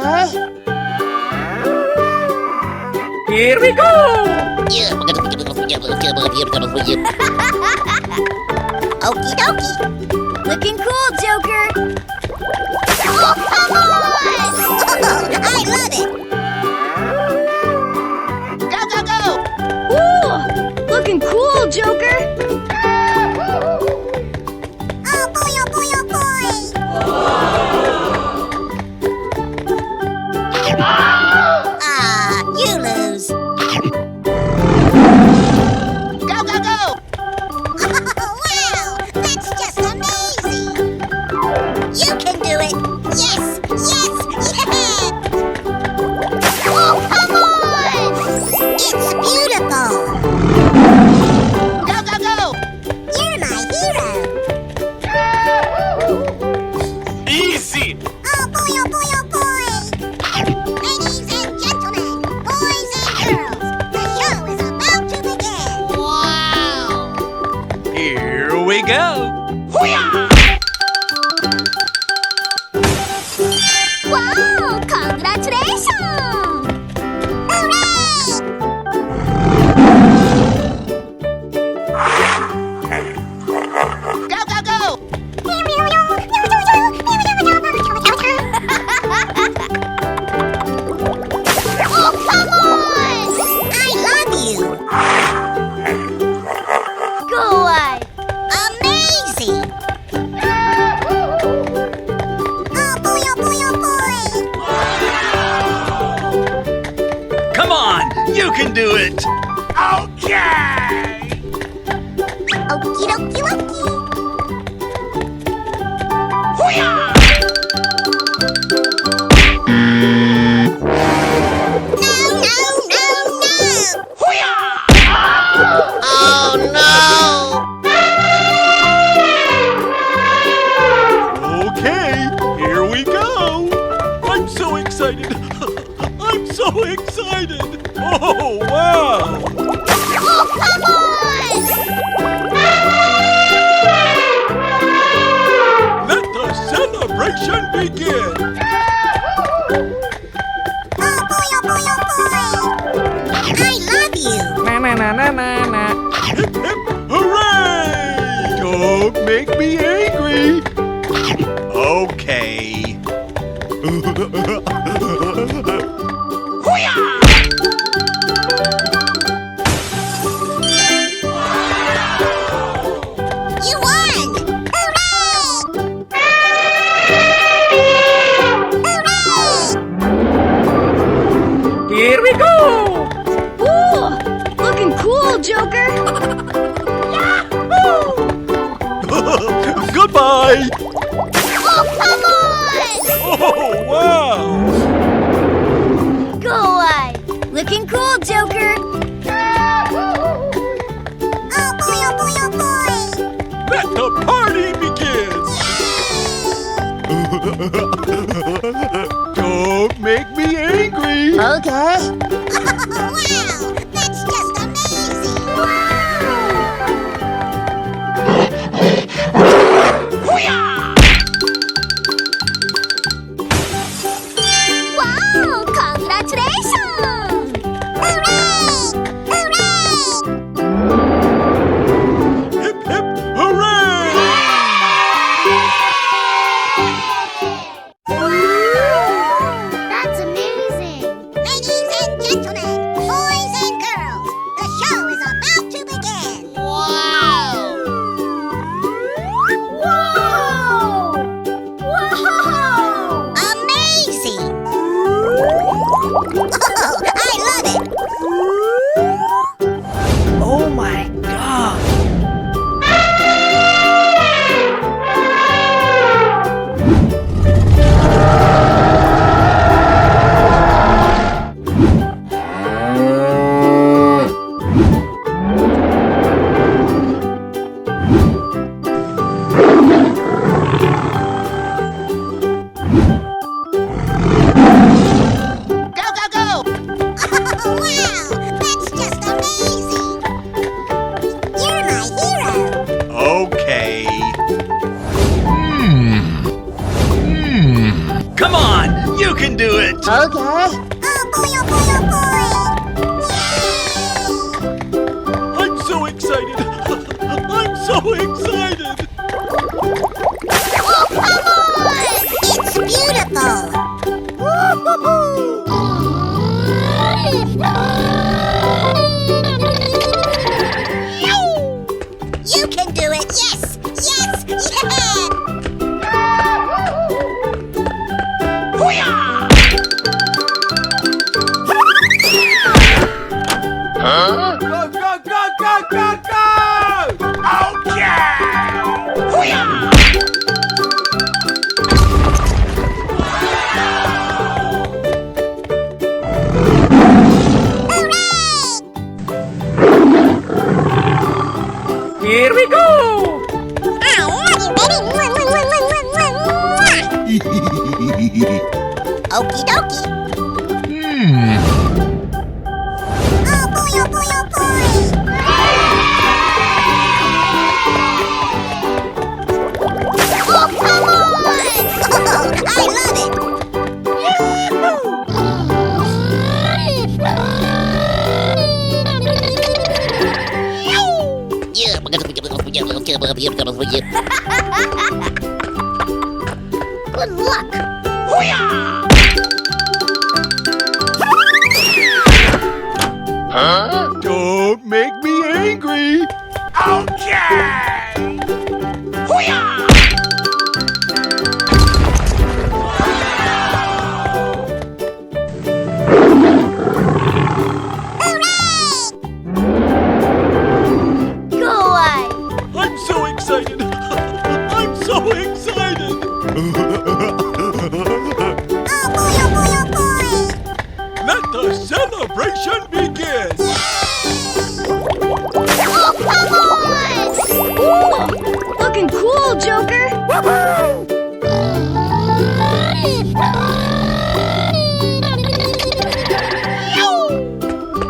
Okay. Here we go! Okie dokie. Looking cool, Joker. Oh, come on! Oh, I love it. Go, go, go! Ooh, looking cool, Joker. Oh boy, oh boy, oh boy! Ah, you lose. Go, go, go! Oh, wow! That's just amazing! You can do it! Yes! Yes! Yes! Oh, come on! It's beautiful! Go, go, go! You're my hero! Easy! Oh boy, oh boy, oh boy! Ladies and gentlemen, boys and girls, the show is about to begin! Wow! Here we go! Wow, congratulations! Hooray! Go, go, go! Oh, come on! I love you! Go away. Amazing! Oh boy, oh boy, oh boy! Come on! You can do it! Okay! Okie dokie dokie! No, no, no, no! Oh no! Okay, here we go! I'm so excited! I'm so excited! Oh, wow! Oh, come on! Let the celebration begin! Oh boy, oh boy, oh boy! I love you! Hip, hip, hooray! Don't make me angry! Okay. You won! Hooray! Hooray! Here we go! Ooh, looking cool, Joker. Goodbye! Oh, come on! Oh, wow! Go away. Looking cool, Joker. Oh boy, oh boy, oh boy! Let the party begin! Don't make me angry! Okay. Wow! That's just amazing! Wow, congratulations! Hooray! Hooray! Hip, hip, hooray! That's amazing. Ladies and Okay. Oh boy, oh boy, oh boy! Yay! I'm so excited! I'm so excited! Oh, come on! It's beautiful! You can do it! Yes! Yes! Yeah! Huh? Go, go, go, go, go, go! Okay! Here we go! Okie dokie. Oh boy, oh boy, oh boy! Oh, come on! Oh, I love it! Good luck! Huh? Don't make me angry! Okay! Go away. I'm so excited! I'm so excited! Oh boy, oh boy, oh boy! Let the celebration begin! Oh, come on! Ooh, looking cool, Joker.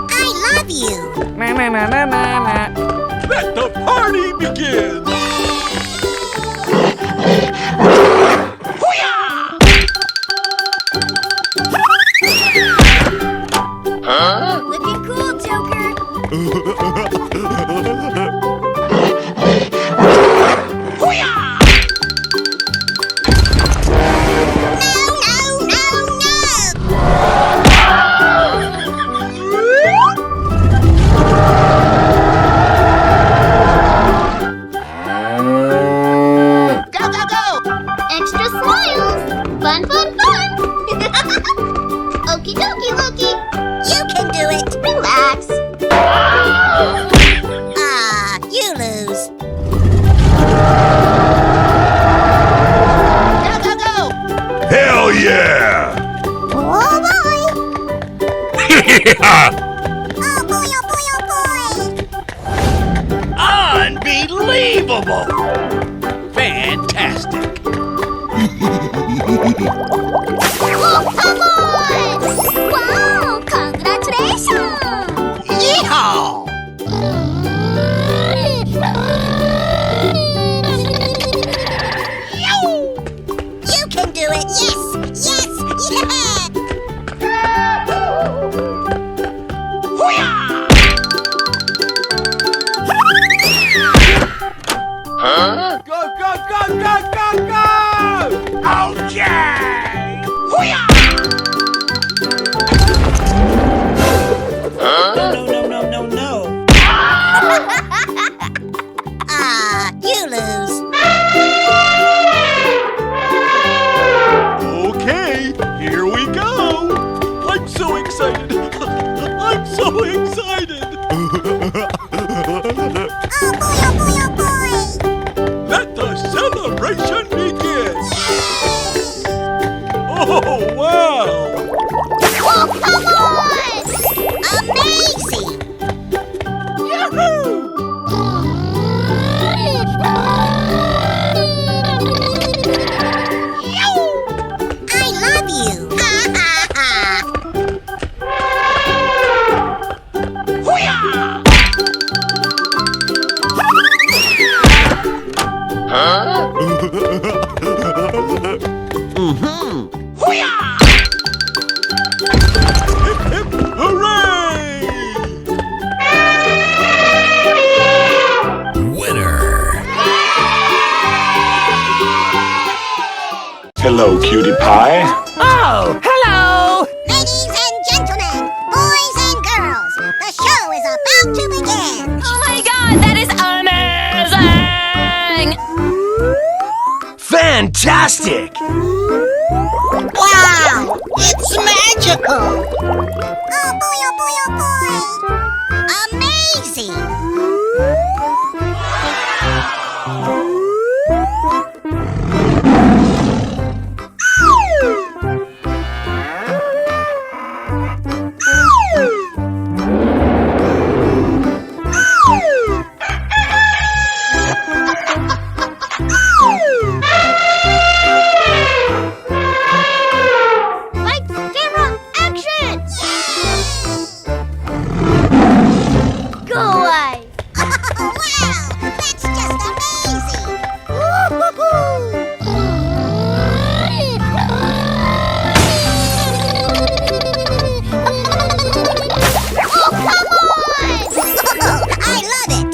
I love you! Let the party begin! Huh? Looking cool, Joker. No, no, no, no! Go, go, go! Extra smiles. Fun, fun, fun. Okie dokie, Loki. You can do it! Relax. Ah, you lose. Go, go, go! Hell yeah! Oh boy! Yeah! Oh boy, oh boy, oh boy! Unbelievable! Fantastic! Oh, come on. Wow, congratulations. Yeehaw! You can do it! Yes! Yes! Yeah! Huh? Go, go, go, go, go, go! Okay! Huh? No. Ah, you lose. Okay, here we go! I'm so excited! I'm so excited! Oh boy, oh boy, oh boy! Let the celebration begin! Oh, wow! Oh, come on! Amazing! Yahoo! I love you! Ha ha ha! Hello, cutie pie. Oh, hello! Ladies and gentlemen, boys and girls, the show is about to begin. Oh my god, that is amazing! Fantastic! Wow, it's magical. Oh boy, oh boy, oh boy. Amazing. Lights, camera, action! Go away! Oh, wow, that's just amazing. Woo-hoo-hoo. Oh, come on! I love it.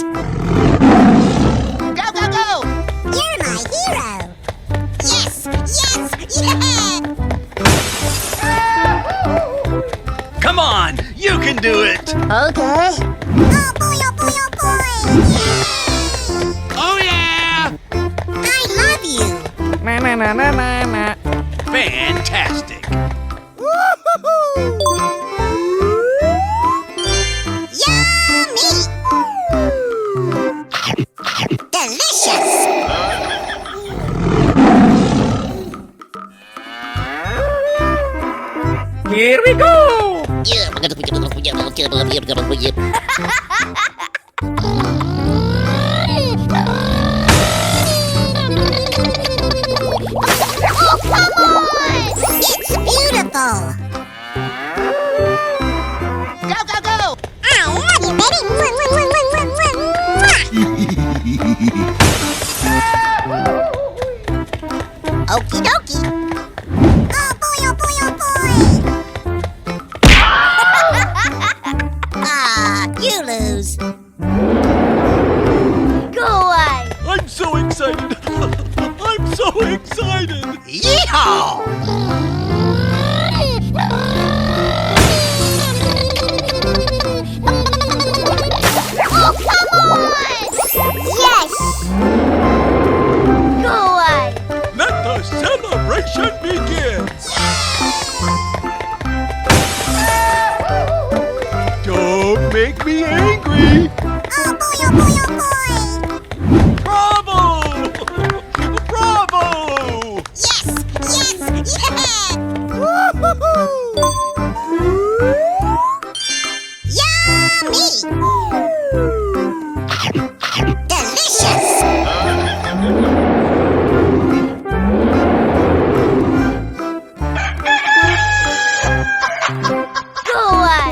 Go, go, go! You're my hero. Yes, yes, yeah. Come on, you can do it. Okay. Oh boy, oh boy, oh boy. Oh yeah! I love you. Na na na na na na. Fantastic. Yummy. Delicious. Here we go! Oh, come on! It's beautiful. Go, go, go! I love you, baby. Mwah, mwah, mwah, mwah, mwah, mwah. Okie dokie. Oh boy, oh boy, oh boy. Ah, you lose. Go away! I'm so excited. I'm so excited. Yeehaw! Oh, come on! Yes. Go away! Let the celebration begin. Don't make me angry. Oh boy, oh boy, oh boy. Bravo! Bravo! Yes, yes, yeah. Woo-hoo-hoo. Yummy. Delicious. Go away!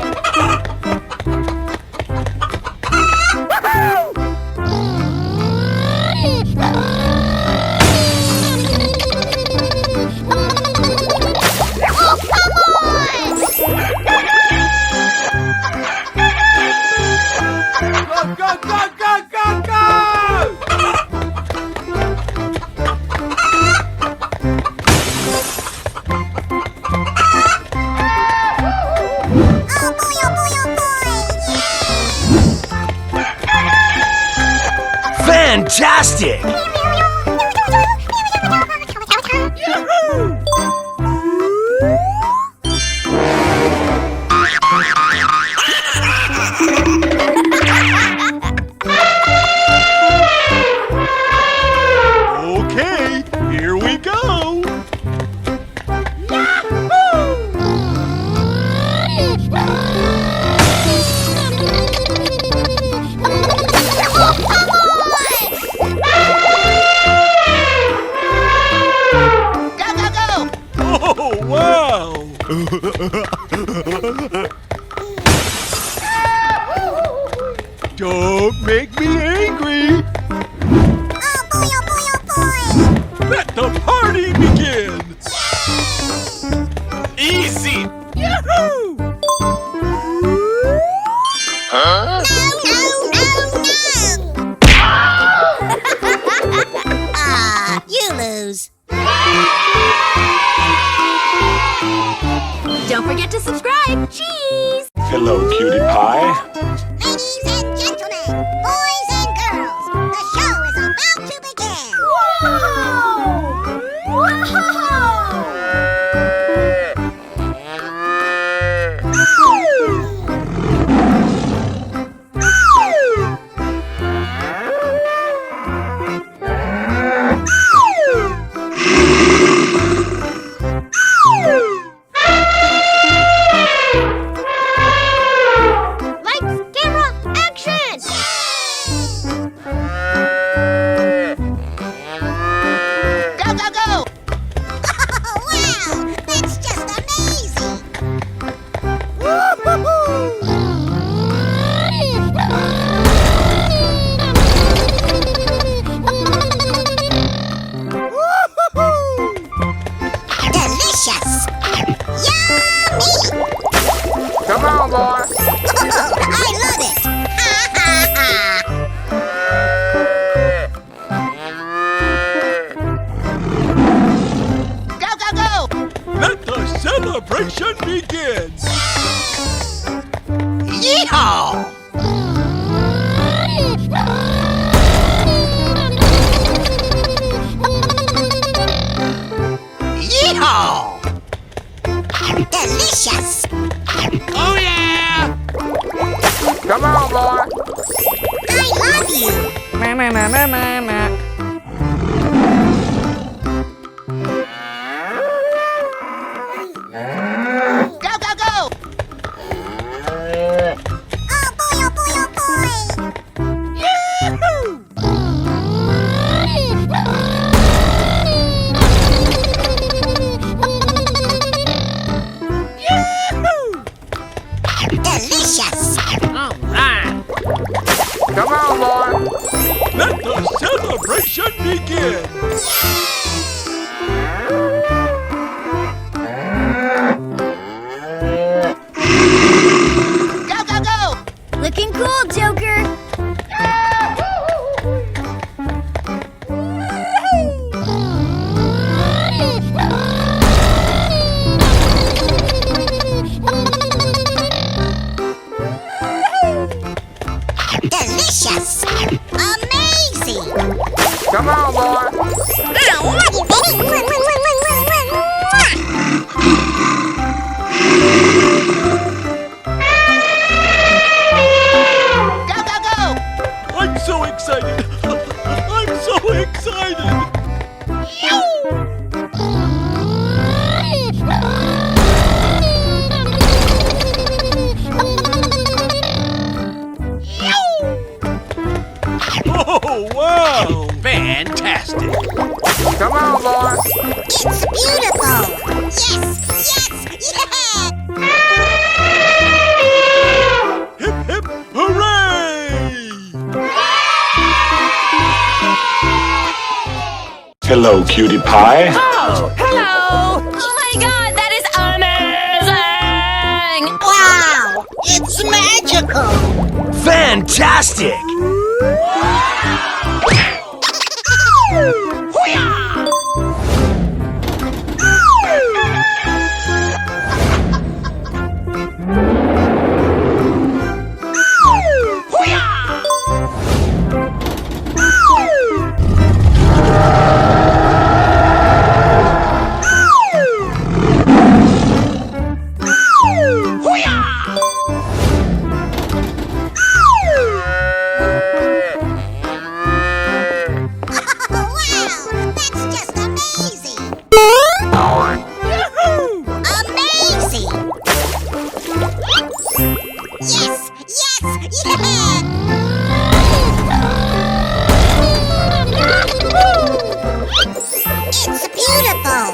Oh, come on! Go, go, go, go, go! Oh boy, oh boy, oh boy. Fantastic! Okay, here we go. Oh, come on! Go, go, go! Oh, wow! Don't make me angry. Oh boy, oh boy, oh boy. Let the party begin. Easy. Yahoo! No, no, no, no. Ah, you lose. Cutie Pie. Ladies and gentlemen, boys and girls, the show is about to begin. Lights, camera, action! Go, go, go! Oh, wow! That's just amazing! Woo-hoo-hoo! Woo-hoo-hoo! Delicious! Yummy! Come on, boy! I love it! Ha ha ha! Go, go, go! Let the celebration begin. Yeehaw! Yeehaw! Delicious! Oh, yeah! Come on, boy! I love you! Go, go, go! Oh boy, oh boy, oh boy! Yahoo! Yahoo! Delicious! All right! Come on, boy! Let the celebration begin. Go, go, go! Looking cool, Joker! Delicious! Amazing! Come on, boy! I love you, baby! Mwah, mwah, mwah, mwah, mwah, mwah. Go, go, go! I'm so excited. I'm so excited. Oh, wow. Fantastic! Come on, boy! It's beautiful! Yes! Yes! Yeah! Hip, hip, hooray! Hello, Cutie Pie. Oh, hello! Oh my god, that is amazing! Wow! It's magical! Fantastic! Wow! That's just amazing! Amazing! Yes! Yes! Yeah! It's beautiful!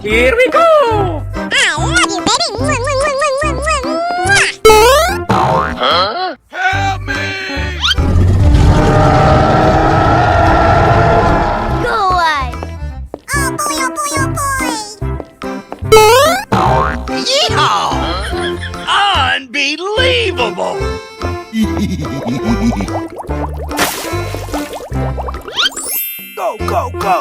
Here we go! I love you, baby! Mwah, mwah, mwah, mwah, mwah, mwah. Huh? Help me! Go away! Oh boy, oh boy, oh boy! Yeehaw! Unbelievable! Go, go, go!